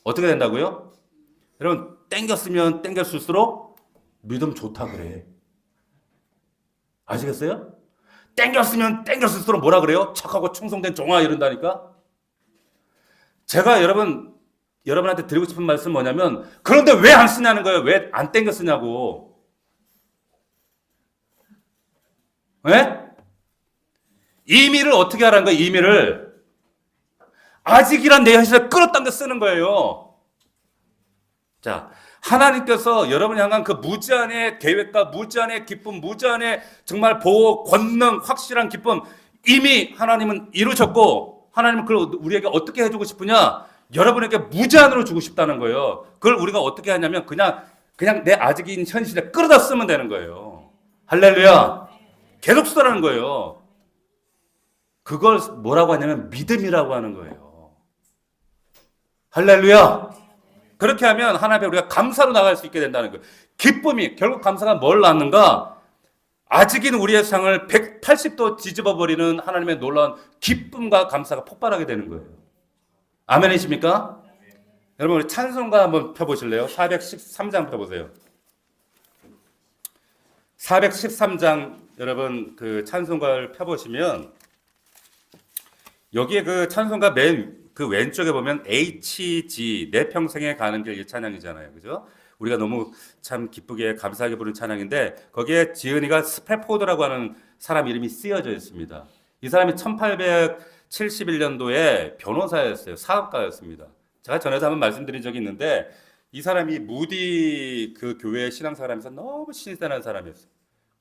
Speaker 1: 어떻게 된다고요? 여러분, 땡겼으면 땡겼을수록 믿음 좋다 그래. 아시겠어요? 땡겼으면 땡겼을수록 뭐라 그래요? 착하고 충성된 종아 이런다니까? 제가 여러분한테 드리고 싶은 말씀 뭐냐면 그런데 왜 안 쓰냐는 거예요. 왜 안 땡겼으냐고. 왜? 임의를 어떻게 하라는 거예요? 임의를 아직이란 내 현실에 끌어당겨 쓰는 거예요. 자, 하나님께서 여러분을 향한 그 무제한의 계획과 무제한의 기쁨, 무제한의 정말 보호, 권능, 확실한 기쁨 이미 하나님은 이루셨고 하나님은 그걸 우리에게 어떻게 해주고 싶으냐? 여러분에게 무제한으로 주고 싶다는 거예요. 그걸 우리가 어떻게 하냐면 그냥 내 아직인 현실에 끌어다 쓰면 되는 거예요. 할렐루야. 계속 쓰라는 거예요. 그걸 뭐라고 하냐면 믿음이라고 하는 거예요. 할렐루야. 그렇게 하면 하나님 앞에 우리가 감사로 나갈 수 있게 된다는 거예요. 기쁨이 결국 감사가 뭘 낳는가? 아직인 우리의 상을 180도 뒤집어버리는 하나님의 놀라운 기쁨과 감사가 폭발하게 되는 거예요. 아멘이십니까? 여러분 우리 찬송가 한번 펴보실래요? 413장 펴보세요. 413장 여러분 그 찬송가를 펴보시면 여기에 그 찬송가 맨 그 왼쪽에 보면 HG 내 평생에 가는 길 이 찬양이잖아요. 그죠? 우리가 너무 참 기쁘게 감사하게 부르는 찬양인데 거기에 지은이가 스프레포드라고 하는 사람 이름이 쓰여져 있습니다. 이 사람이 1871년도에 변호사였어요. 사업가였습니다. 제가 전에도 한번 말씀드린 적이 있는데 이 사람이 무디 그 교회 신앙 사람에서 너무 신선한 사람이었어요.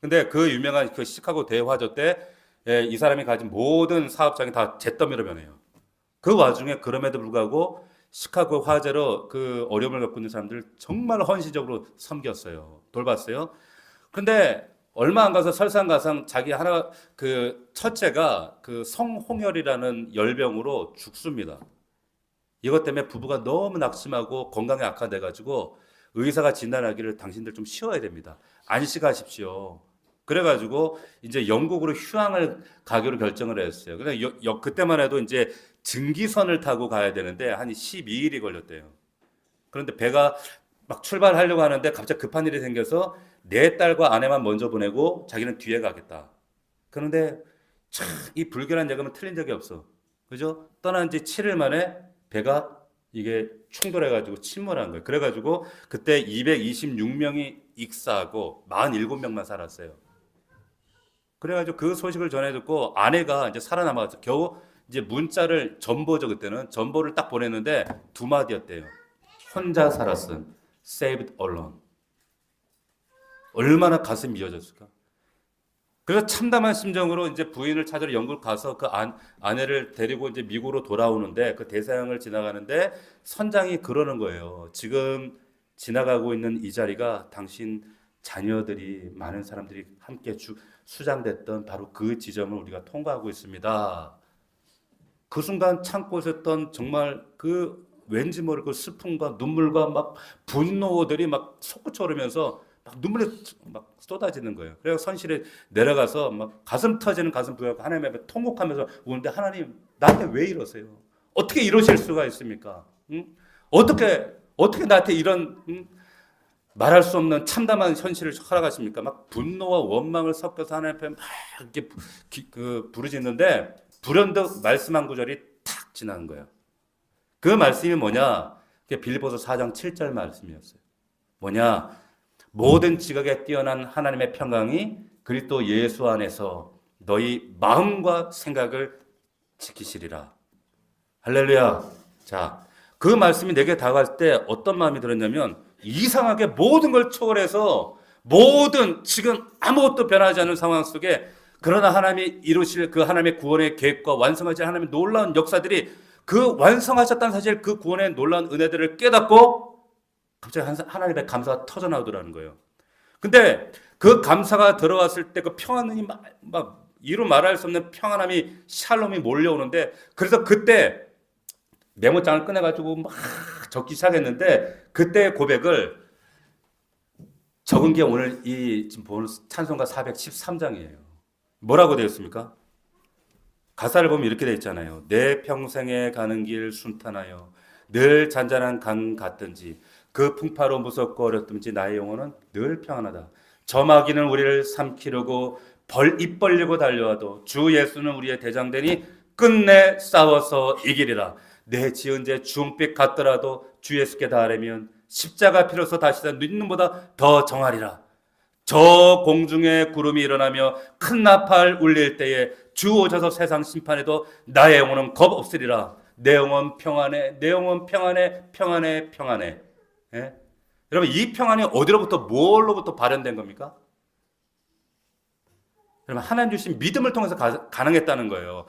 Speaker 1: 근데 그 유명한 그 시카고 대화조 때 이 사람이 가진 모든 사업장이 다 잿더미로 변해요. 그 와중에 그럼에도 불구하고 시카고 화재로 그 어려움을 겪고 있는 사람들 정말 헌신적으로 섬겼어요. 돌봤어요. 근데 얼마 안 가서 설상가상 자기 하나 그 첫째가 그 성홍열이라는 열병으로 죽습니다. 이것 때문에 부부가 너무 낙심하고 건강이 악화돼 가지고 의사가 진단하기를 당신들 좀 쉬어야 됩니다. 안식하십시오. 그래가지고 이제 영국으로 휴양을 가기로 결정을 했어요. 근데 그때만 해도 이제 증기선을 타고 가야 되는데 한 12일이 걸렸대요. 그런데 배가 막 출발하려고 하는데 갑자기 급한 일이 생겨서 내 딸과 아내만 먼저 보내고 자기는 뒤에 가겠다. 그런데 참 이 불결한 예감은 틀린 적이 없어. 그죠? 떠난 지 7일 만에 배가 이게 충돌해가지고 침몰한 거예요. 그래가지고 그때 226명이 익사하고 47명만 살았어요. 그래가지고 그 소식을 전해 듣고 아내가 이제 살아남아서 겨우 이제 문자를 전보죠. 그때는 전보를 딱 보냈는데 두 마디였대요. 혼자 살았음. Saved alone. 얼마나 가슴이 미어졌을까? 그래서 참담한 심정으로 이제 부인을 찾으러 영국 가서 그 아내를 데리고 이제 미국으로 돌아오는데 그 대서양을 지나가는데 선장이 그러는 거예요. 지금 지나가고 있는 이 자리가 당신 자녀들이 많은 사람들이 함께 수장됐던 바로 그 지점을 우리가 통과하고 있습니다. 그 순간 참고 있었던 정말 그 왠지 모를 그 슬픔과 눈물과 막 분노들이 막 솟구쳐 오르면서 막 눈물이 막 쏟아지는 거예요. 그래서 선실에 내려가서 막 가슴 터지는 가슴 부여하고 하나님 앞에 통곡하면서 우는데 하나님 나한테 왜 이러세요? 어떻게 이러실 수가 있습니까? 응? 어떻게 나한테 이런 말할 수 없는 참담한 현실을 허락하십니까? 막 분노와 원망을 섞어서 하나님 앞에 막 이렇게 부르짖는데 불현듯 말씀 한 구절이 탁 지나는 거예요. 그 말씀이 뭐냐? 그게 빌립보서 4장 7절 말씀이었어요. 뭐냐? 모든 지각에 뛰어난 하나님의 평강이 그리스도 예수 안에서 너희 마음과 생각을 지키시리라. 할렐루야. 자, 그 말씀이 내게 다가갈 때 어떤 마음이 들었냐면 이상하게 모든 걸 초월해서 모든 지금 아무것도 변하지 않은 상황 속에 그러나 하나님이 이루실 그 하나님의 구원의 계획과 완성하실 하나님의 놀라운 역사들이 그 완성하셨다는 사실 그 구원의 놀라운 은혜들을 깨닫고 갑자기 하나님의 감사가 터져나오더라는 거예요. 근데 그 감사가 들어왔을 때 그 평안이 막 이루 말할 수 없는 평안함이 샬롬이 몰려오는데 그래서 그때 메모장을 꺼내가지고 막 적기 시작했는데 그때의 고백을 적은 게 오늘 이 지금 보는 찬송가 413장이에요. 뭐라고 되어 있습니까? 가사를 보면 이렇게 되어 있잖아요. 내 평생에 가는 길 순탄하여 늘 잔잔한 강 같든지 그 풍파로 무섭고 어렵든지 나의 영혼은 늘 평안하다. 저마귀는 우리를 삼키려고 입 벌리고 달려와도 주 예수는 우리의 대장되니 끝내 싸워서 이기리라. 내 지은 죄 주홍빛 같더라도 주 예수께 닿으려면 십자가 피로서 다시 눈눈보다 더 정하리라. 저 공중에 구름이 일어나며 큰 나팔 울릴 때에 주 오셔서 세상 심판에도 나의 영혼은 겁 없으리라. 내 영혼 평안해, 내 영혼 평안해, 평안해, 평안해. 예? 여러분 이 평안이 어디로부터 뭘로부터 발현된 겁니까? 여러분 하나님 주신 믿음을 통해서 가능했다는 거예요.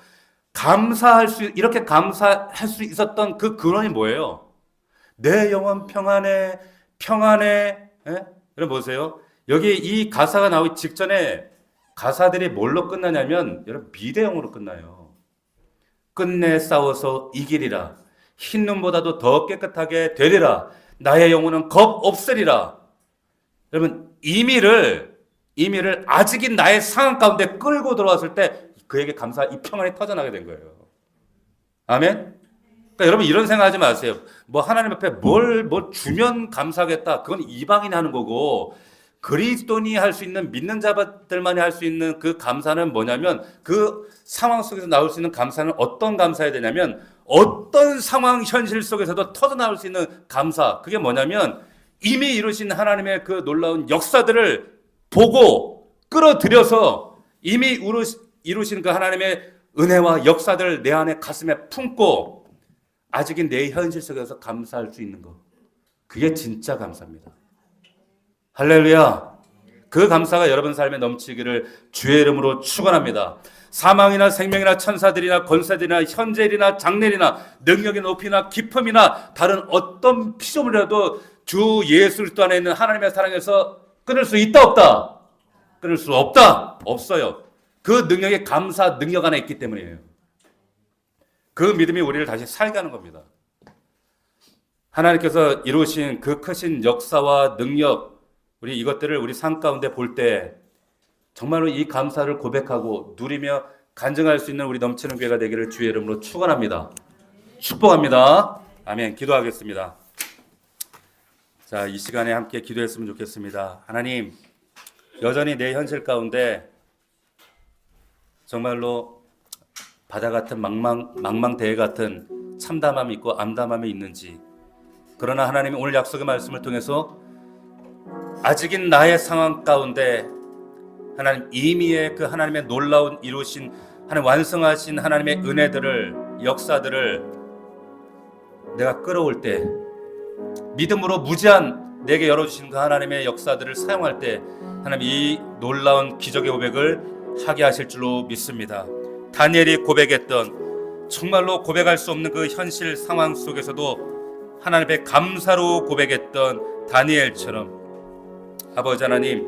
Speaker 1: 이렇게 감사할 수 있었던 그 근원이 뭐예요? 내 영혼 평안해, 평안해. 예? 여러분 보세요. 여기 이 가사가 나오기 직전에 가사들이 뭘로 끝나냐면 여러분 미대형으로 끝나요. 끝내 싸워서 이기리라. 흰 눈보다도 더 깨끗하게 되리라. 나의 영혼은 겁 없으리라. 여러분 이미를 아직인 나의 상황 가운데 끌고 들어왔을 때 그에게 이 평안이 터져나게 된 거예요. 아멘? 그러니까 여러분 이런 생각하지 마세요. 뭐 하나님 앞에 뭘 주면 감사하겠다. 그건 이방인이 하는 거고 그리스도인이 할 수 있는 믿는 자들만이 할 수 있는 그 감사는 뭐냐면 그 상황 속에서 나올 수 있는 감사는 어떤 감사해야 되냐면 어떤 상황 현실 속에서도 터져나올 수 있는 감사. 그게 뭐냐면 이미 이루신 하나님의 그 놀라운 역사들을 보고 끌어들여서 이미 이루신 그 하나님의 은혜와 역사들을 내 안에 가슴에 품고 아직은 내 현실 속에서 감사할 수 있는 것. 그게 진짜 감사입니다. 할렐루야. 그 감사가 여러분 삶에 넘치기를 주의 이름으로 축원합니다. 사망이나 생명이나 천사들이나 권세들이나 현재일이나 장래일이나 능력의 높이나 깊음이나 다른 어떤 피조물이라도 주 예수 그리스도 안에 있는 하나님의 사랑에서 끊을 수 있다 없다? 끊을 수 없다. 없어요. 그 능력의 감사 능력 안에 있기 때문이에요. 그 믿음이 우리를 다시 살게 하는 겁니다. 하나님께서 이루신 그 크신 역사와 능력 우리 이것들을 우리 삶 가운데 볼 때 정말로 이 감사를 고백하고 누리며 간증할 수 있는 우리 넘치는 교회가 되기를 주의 이름으로 축원합니다. 축복합니다. 아멘. 기도하겠습니다. 자, 이 시간에 함께 기도했으면 좋겠습니다. 하나님, 여전히 내 현실 가운데 정말로 바다 같은 망망대해 같은 참담함이 있고 암담함이 있는지, 그러나 하나님이 오늘 약속의 말씀을 통해서 아직인 나의 상황 가운데 하나님 이미의 그 하나님의 놀라운 이루신 하나님 완성하신 하나님의 은혜들을, 역사들을 내가 끌어올 때, 믿음으로 무제한 내게 열어주신 그 하나님의 역사들을 사용할 때 하나님 이 놀라운 기적의 고백을 하게 하실 줄로 믿습니다. 다니엘이 고백했던, 정말로 고백할 수 없는 그 현실 상황 속에서도 하나님의 감사로 고백했던 다니엘처럼 아버지 하나님,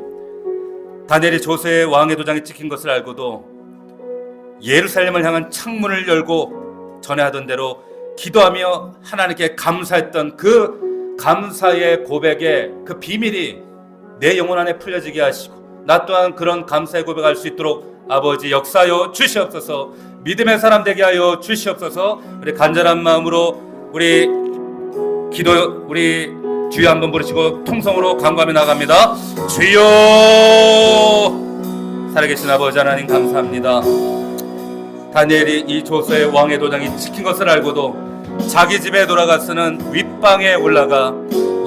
Speaker 1: 다니엘이 조세의 왕의 도장이 찍힌 것을 알고도 예루살렘을 향한 창문을 열고 전에 하던 대로 기도하며 하나님께 감사했던 그 감사의 고백의 그 비밀이 내 영혼 안에 풀려지게 하시고 나 또한 그런 감사의 고백할 수 있도록 아버지 역사하여 주시옵소서. 믿음의 사람 되게 하여 주시옵소서. 우리 간절한 마음으로 우리 주여 한번 부르시고 통성으로 간구하며 나갑니다. 주여, 살아계신 아버지 하나님 감사합니다. 다니엘이 이 조서의 왕의 도장이 찍힌 것을 알고도 자기 집에 돌아가서는 윗방에 올라가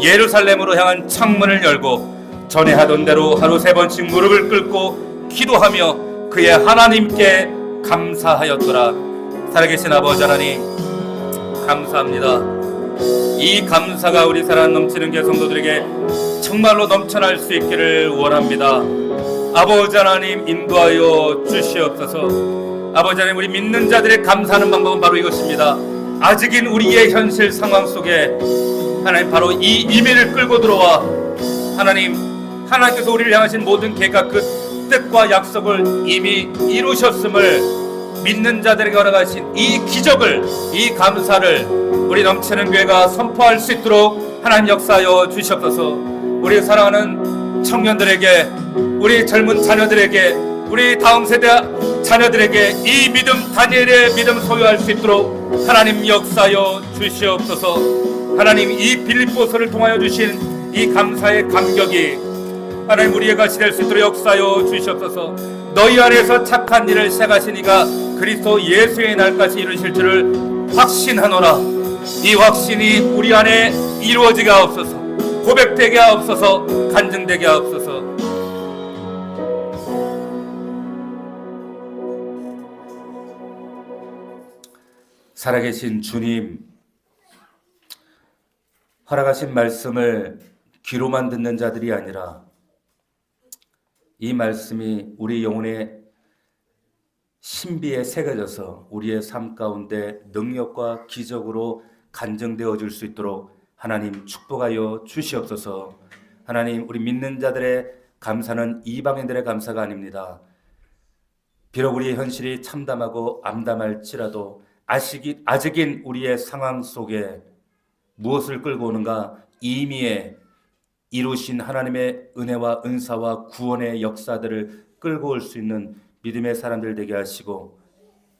Speaker 1: 예루살렘으로 향한 창문을 열고 전에 하던 대로 하루 3번씩 무릎을 꿇고 기도하며 그의 하나님께 감사하였더라. 살아계신 아버지 하나님 감사합니다. 이 감사가 우리 사랑 넘치는 교회 성도들에게 정말로 넘쳐날 수 있기를 원합니다. 아버지 하나님 인도하여 주시옵소서. 아버지 하나님, 우리 믿는 자들의 감사하는 방법은 바로 이것입니다. 아직인 우리의 현실 상황 속에 하나님 바로 이 이미를 끌고 들어와 하나님께서 우리를 향하신 모든 계획과 그 뜻과 약속을 이미 이루셨음을 믿는 자들에게 허락하신 이 기적을, 이 감사를 우리 넘치는 교회가 선포할 수 있도록 하나님 역사하여 주시옵소서. 우리 사랑하는 청년들에게, 우리 젊은 자녀들에게, 우리 다음 세대 자녀들에게 이 믿음, 다니엘의 믿음 소유할 수 있도록 하나님 역사하여 주시옵소서. 하나님 이 빌립보서를 통하여 주신 이 감사의 감격이 하나님 우리의 것이 될 수 있도록 역사하여 주시옵소서. 너희 안에서 착한 일을 시작하신 이가 그리스도 예수의 날까지 이루실 줄을 확신하노라. 이 확신이 우리 안에 이루어지게 하옵소서. 고백되게 하옵소서. 간증되게 하옵소서. 살아계신 주님, 허락하신 말씀을 귀로만 듣는 자들이 아니라 이 말씀이 우리 영혼의 신비에 새겨져서 우리의 삶 가운데 능력과 기적으로 간증되어 줄 수 있도록 하나님 축복하여 주시옵소서. 하나님, 우리 믿는 자들의 감사는 이방인들의 감사가 아닙니다. 비록 우리의 현실이 참담하고 암담할지라도 아직인 우리의 상황 속에 무엇을 끌고 오는가? 이미에 이루신 하나님의 은혜와 은사와 구원의 역사들을 끌고 올 수 있는 믿음의 사람들 되게 하시고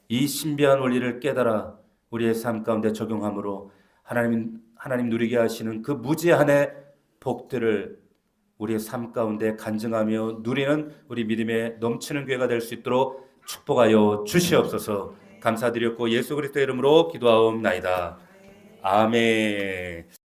Speaker 1: 이 신비한 원리를 깨달아 우리의 삶 가운데 적용함으로 하나님 누리게 하시는 그 무제한의 복들을 우리의 삶 가운데 간증하며 누리는 우리 믿음의 넘치는 교회가 될 수 있도록 축복하여 주시옵소서. 감사드렸고 예수 그리스도의 이름으로 기도하옵나이다. 아멘.